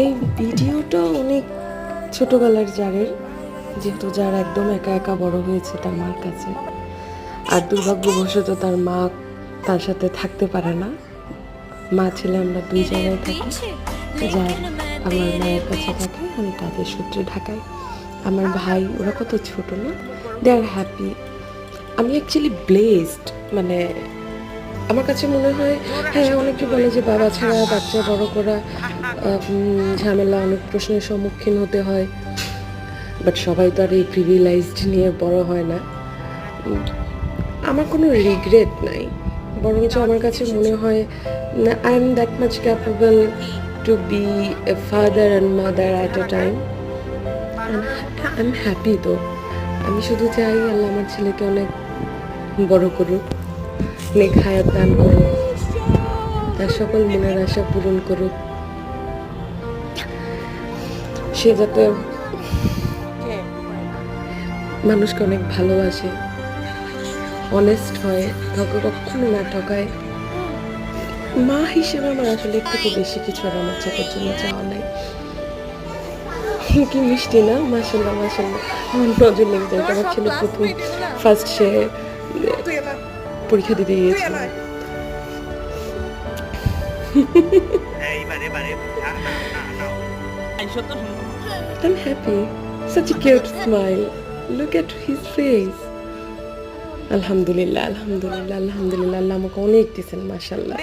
এই ভিডিওটা অনেক ছোটবেলার জারের, যেহেতু যার একদম একা একা বড় হয়েছে তার মার কাছে, আর দুর্ভাগ্যবশত তার মা তার সাথে থাকতে পারে না। মা ছেলে আমরা দুই জায়গায় থাকি। যার আমার মায়ের কাছে থাকে, আমি কাজের সূত্রে ঢাকায়। আমার ভাই ওরা কত ছোট না, দে আর হ্যাপি। আমি অ্যাকচুয়ালি ব্লেসড, মানে আমার কাছে মনে হয়, হ্যাঁ অনেকে বলে যে বাবা ছাড়া বাচ্চা বড় করা ঝামেলা, অনেক প্রশ্নের সম্মুখীন হতে হয়, বাট সবাই তো আর এই প্রিভিলাইজড নিয়ে বড় হয় না। আমার কোনো রিগ্রেট নাই, বরঞ্চ আমার কাছে মনে হয় I am that much capable to be a father and mother at a time. I am happy. তো আমি শুধু চাই আল্লাহ আমার ছেলেকে অনেক বড় করুক, নেক হায়াত দান করুক, তার সকল মনের আশা পূরণ করুক, সে যাতে মানুষকে অনেক ভালোবাসে, অনেস্ট হয়, কাউকে কখনো না ঠকায়। মা হিসেবে আমার আসলে এর থেকে বেশি কিছু আর আমার ছেলের জন্য চাওয়া নাই। কি মিষ্টি না, মাশাল্লাহ মাশাল্লাহ, আমার নজর লেগে যায়। আমার ছেলে প্রথম ফার্স্ট সে পরীক্ষা দিতে গিয়েছিল। I'm happy. Such a cute smile. Look at his face. আলহামদুলিল্লাহ আলহামদুলিল্লাহ আলহামদুলিল্লাহ, আল্লাহ আমাকে অনেক দিয়েছেন মাশাল্লাহ।